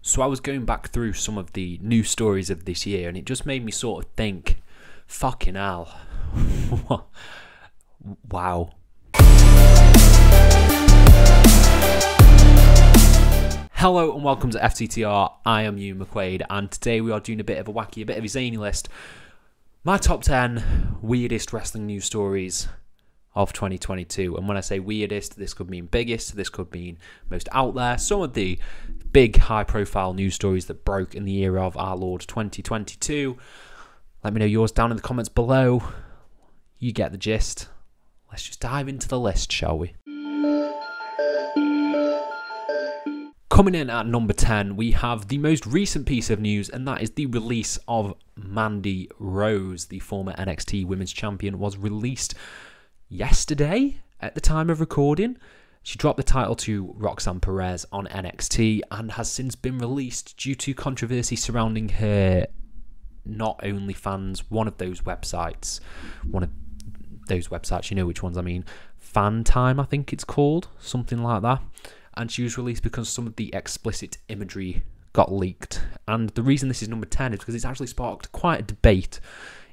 So I was going back through some of the news stories of this year, and it just made me sort of think, fucking hell. Wow. Hello and welcome to FTTR. I am you, McQuaid, and today we are doing a bit of a bit of a zany list. My top 10 weirdest wrestling news stories of 2022. And when I say weirdest, this could mean biggest, this could mean most out there. Some of the big high-profile news stories that broke in the year of our Lord 2022. Let me know yours down in the comments below. You get the gist. Let's just dive into the list, shall we? Coming in at number 10, we have the most recent piece of news, and that is the release of Mandy Rose. The former NXT Women's Champion was released yesterday at the time of recording. She dropped the title to Roxanne Perez on NXT and has since been released due to controversy surrounding her Not OnlyFans, one of those websites, you know which ones I mean, Fan Time I think it's called, something like that. And she was released because some of the explicit imagery got leaked. And the reason this is number 10 is because it's actually sparked quite a debate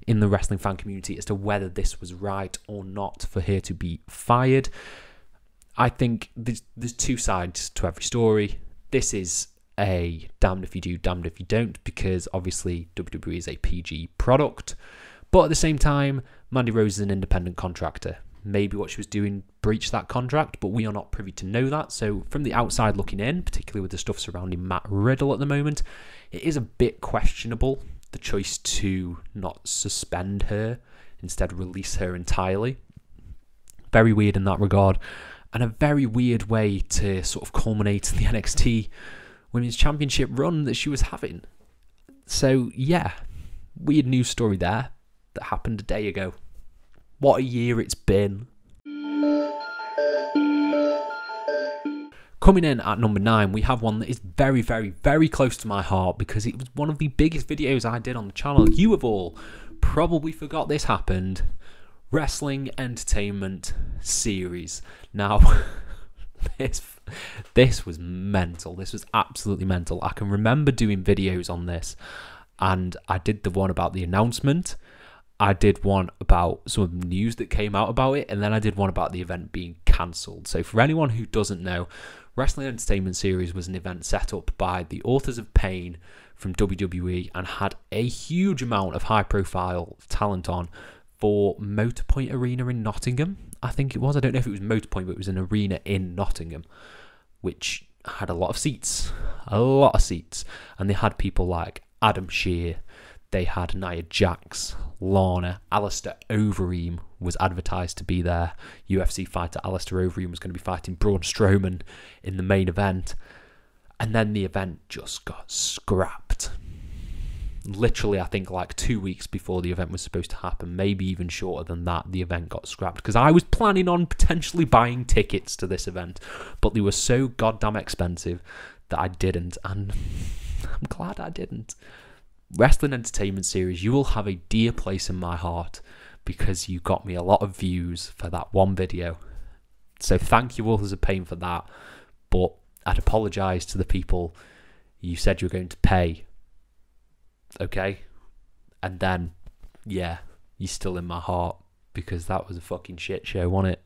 in the wrestling fan community as to whether this was right or not for her to be fired. I think there's two sides to every story. This is a damned if you do, damned if you don't, because obviously WWE is a PG product. But at the same time, Mandy Rose is an independent contractor. Maybe what she was doing breached that contract, but we are not privy to know that. So from the outside looking in, particularly with the stuff surrounding Matt Riddle at the moment, it is a bit questionable, the choice to not suspend her, instead release her entirely. Very weird in that regard, and a very weird way to sort of culminate the NXT Women's Championship run that she was having. So yeah, weird news story there that happened a day ago. What a year it's been. Coming in at number 9, we have one that is very, very, very close to my heart because it was one of the biggest videos I did on the channel. You have all probably forgot this happened. Wrestling Entertainment Series. Now, this was mental. This was absolutely mental. I can remember doing videos on this, and I did the one about the announcement. I did one about some of the news that came out about it, and then I did one about the event being cancelled. So for anyone who doesn't know, Wrestling Entertainment Series was an event set up by the Authors of Pain from WWE and had a huge amount of high-profile talent on for Motorpoint Arena in Nottingham, I think it was. I don't know if it was Motorpoint, but it was an arena in Nottingham, which had a lot of seats. And they had people like Adam Shear. They had Nia Jax, Lana, Alistair Overeem was advertised to be there. UFC fighter Alistair Overeem was going to be fighting Braun Strowman in the main event. And then the event just got scrapped. Literally, I think like 2 weeks before the event was supposed to happen, maybe even shorter than that, the event got scrapped. Because I was planning on potentially buying tickets to this event, but they were so goddamn expensive that I didn't. And I'm glad I didn't. Wrestling Entertainment Series, you will have a dear place in my heart because you got me a lot of views for that one video. So thank you, Authors of Pain, for that. But I'd apologise to the people you said you were going to pay. Okay? And then, yeah, you're still in my heart because that was a fucking shit show, wasn't it?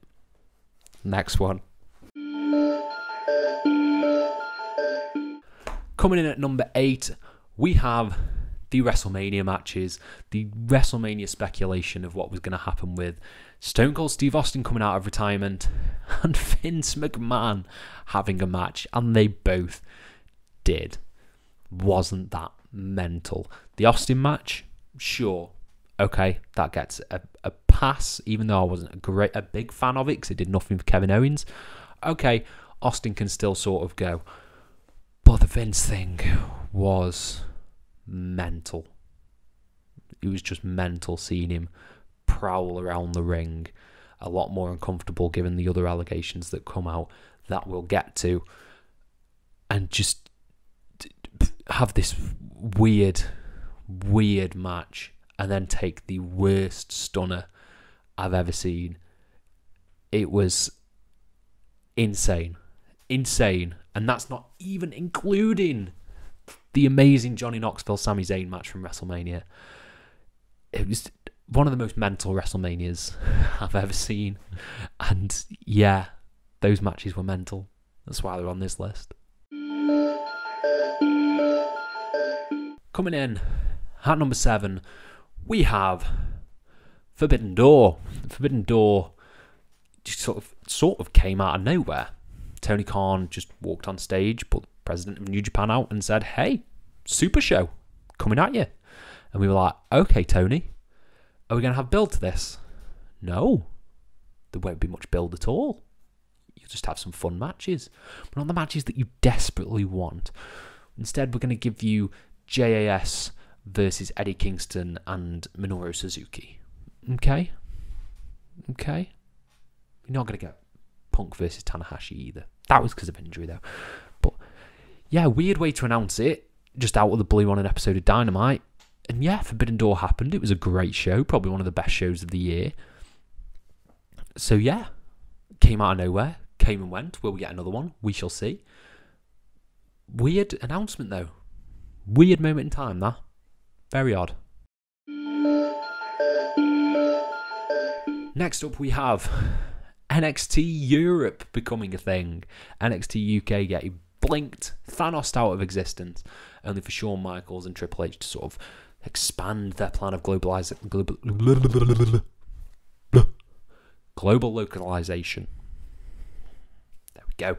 Next one. Coming in at number 8, we have the WrestleMania matches, the WrestleMania speculation of what was going to happen with Stone Cold Steve Austin coming out of retirement and Vince McMahon having a match, and they both did. Wasn't that mental? The Austin match, sure, okay, that gets a pass, even though I wasn't a big fan of it because it did nothing for Kevin Owens. Okay, Austin can still sort of go, but the Vince thing was mental. It was just mental seeing him prowl around the ring. A lot more uncomfortable given the other allegations that come out that we'll get to, and just have this weird match and then take the worst stunner I've ever seen. It was insane, and that's not even including the amazing Johnny Knoxville Sami Zayn match from WrestleMania. It was one of the most mental WrestleManias I've ever seen. And yeah, those matches were mental. That's why they're on this list. Coming in at number 7, we have Forbidden Door. Forbidden Door just sort of came out of nowhere. Tony Khan just walked on stage, put the president of New Japan out and said, "Hey, Super Show, coming at you." And we were like, "Okay, Tony, are we going to have build to this?" No, there won't be much build at all. You'll just have some fun matches, but not the matches that you desperately want. Instead, we're going to give you JAS versus Eddie Kingston and Minoru Suzuki. Okay? You're not going to get Punk versus Tanahashi either. That was because of injury, though. But yeah, weird way to announce it, just out of the blue on an episode of Dynamite. And yeah, Forbidden Door happened. It was a great show, probably one of the best shows of the year. So yeah, came out of nowhere, came and went. Will we get another one? We shall see. Weird announcement, though. Weird moment in time, that. Very odd. Next up, we have NXT Europe becoming a thing. NXT UK getting blinked, Thanos out of existence, only for Shawn Michaels and Triple H to sort of expand their plan of global localization. There we go.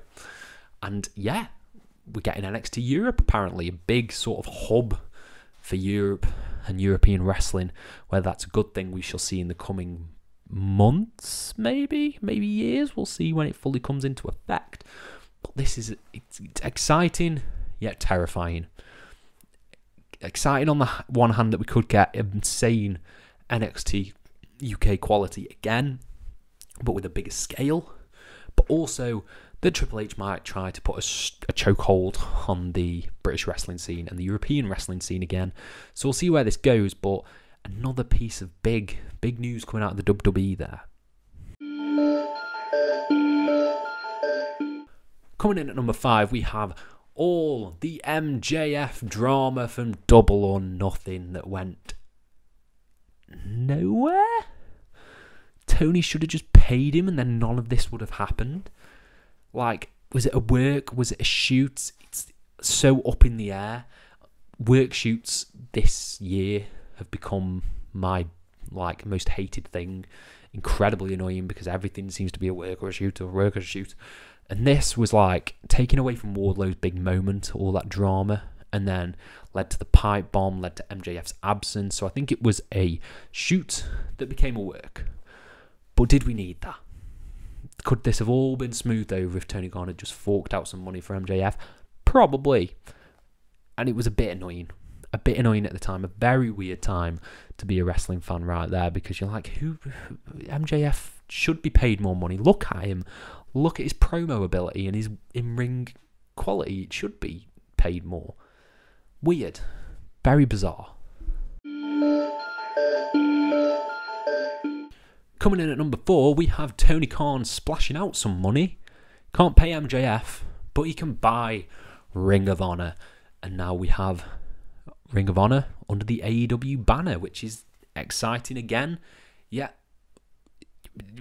And yeah, we're getting NXT Europe, apparently a big sort of hub for Europe and European wrestling. Whether that's a good thing, we shall see in the coming months, maybe years. We'll see when it fully comes into effect. But this is it's exciting yet terrifying. Exciting on the one hand that we could get insane NXT UK quality again, but with a bigger scale. But also that Triple H might try to put a chokehold on the British wrestling scene and the European wrestling scene again. So we'll see where this goes, but another piece of big news coming out of the WWE there. Coming in at number 5, we have all the MJF drama from Double or Nothing that went nowhere. Tony should have just paid him and then none of this would have happened. Like, was it a work? Was it a shoot? It's so up in the air. Work shoots this year have become my most hated thing. Incredibly annoying because everything seems to be a work or a shoot or a work or a shoot. And this was like taken away from Wardlow's big moment, all that drama, and then led to the pipe bomb, led to MJF's absence. So I think it was a shoot that became a work. But did we need that? Could this have all been smoothed over if Tony Khan had just forked out some money for MJF? Probably. And it was a bit annoying. A bit annoying at the time. A very weird time to be a wrestling fan right there, because you're like, MJF should be paid more money. Look at him. Look at his promo ability and his in-ring quality. It should be paid more. Weird. Very bizarre. Coming in at number 4, we have Tony Khan splashing out some money. Can't pay MJF, but he can buy Ring of Honor. And now we have Ring of Honor under the AEW banner, which is exciting again. Yeah,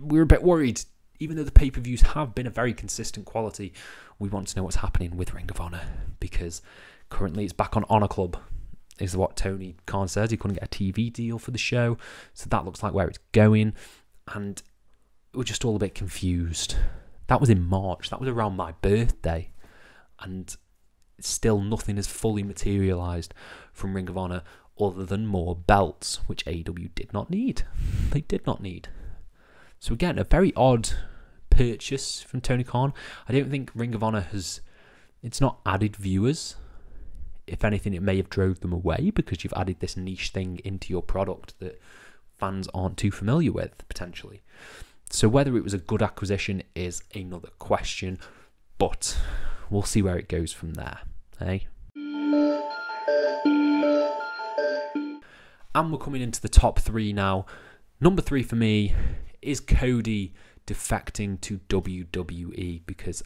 we're a bit worried. Even though the pay-per-views have been a very consistent quality, we want to know what's happening with Ring of Honor, because currently it's back on Honor Club, is what Tony Khan says. He couldn't get a TV deal for the show, so that looks like where it's going. And we're just all a bit confused. That was in March. That was around my birthday. And still nothing has fully materialised from Ring of Honor other than more belts, which AEW did not need. They did not need. So again, a very odd purchase from Tony Khan. I don't think Ring of Honor it's not added viewers. If anything, it may have drove them away because you've added this niche thing into your product that fans aren't too familiar with, potentially. So whether it was a good acquisition is another question, but we'll see where it goes from there, eh? And we're coming into the top 3 now. Number 3 for me is Cody defecting to WWE, because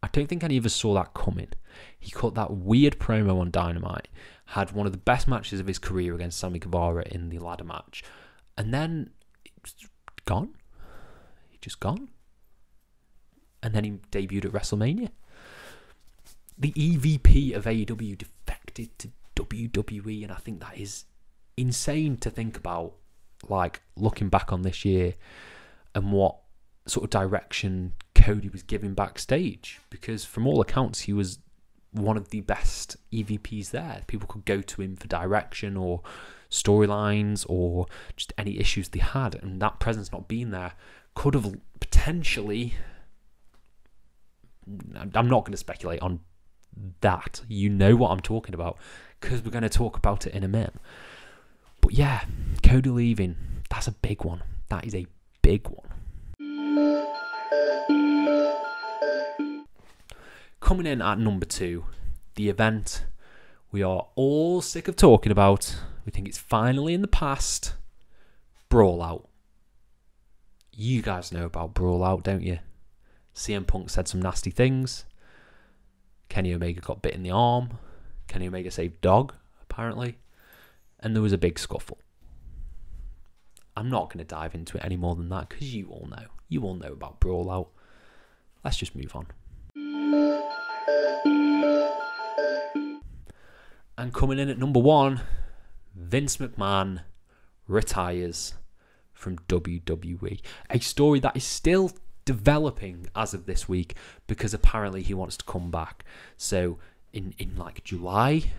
I don't think any of us saw that coming. He cut that weird promo on Dynamite, had one of the best matches of his career against Sammy Guevara in the ladder match, and then it's gone. He just gone. And then he debuted at WrestleMania. The EVP of AEW defected to WWE, and I think that is insane to think about, like, looking back on this year and what sort of direction Cody was giving backstage, because from all accounts he was one of the best EVPs there. People could go to him for direction or storylines or just any issues they had, and that presence not being there could have potentially, I'm not going to speculate on that, you know what I'm talking about, because we're going to talk about it in a minute. But yeah, Cody leaving, that's a big one. That is a big one. Coming in at number 2, the event we are all sick of talking about. We think it's finally in the past. Brawl Out. You guys know about Brawl Out, don't you? CM Punk said some nasty things. Kenny Omega got bit in the arm. Kenny Omega saved dog, apparently. And there was a big scuffle. I'm not going to dive into it any more than that, because you all know. You all know about Brawl Out. Let's just move on. And coming in at number 1, Vince McMahon retires from WWE. A story that is still developing as of this week, because apparently he wants to come back. So in like July,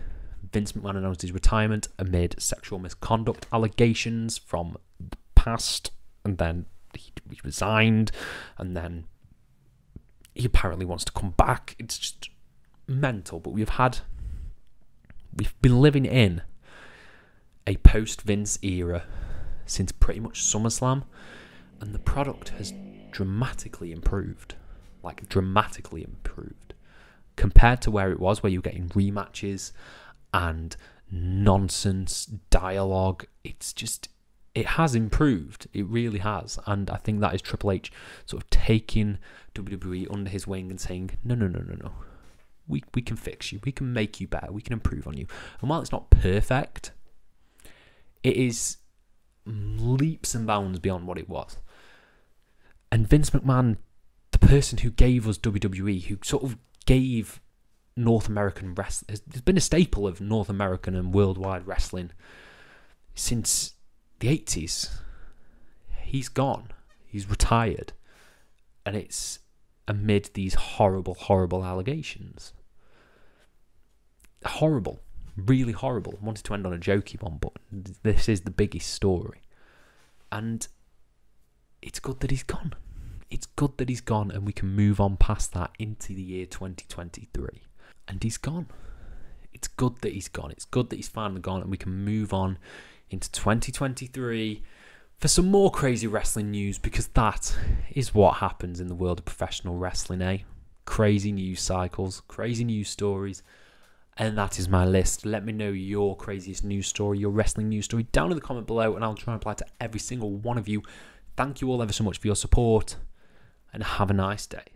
Vince McMahon announced his retirement amid sexual misconduct allegations from the past, and then he resigned, and then he apparently wants to come back. It's just mental. But we've been living in a post-Vince era since pretty much SummerSlam, and the product has dramatically improved. Like, dramatically improved. Compared to where it was, where you were getting rematches and nonsense dialogue. It has improved. It really has. And I think that is Triple H sort of taking WWE under his wing and saying, no. We can fix you. We can make you better. We can improve on you. And while it's not perfect, it is leaps and bounds beyond what it was. And Vince McMahon, the person who gave us WWE, who sort of gave North American wrestling, has been a staple of North American and worldwide wrestling since the 80s. He's gone. He's retired. And it's amid these horrible, horrible allegations. Horrible. Really horrible. I wanted to end on a jokey one, but this is the biggest story. And it's good that he's gone. It's good that he's gone, and we can move on past that into the year 2023. And he's gone. It's good that he's gone. It's good that he's finally gone, and we can move on into 2023 for some more crazy wrestling news, because that is what happens in the world of professional wrestling, eh? Crazy news cycles, crazy news stories, and that is my list. Let me know your craziest news story, your wrestling news story, down in the comment below, and I'll try and reply to every single one of you. Thank you all ever so much for your support, and have a nice day.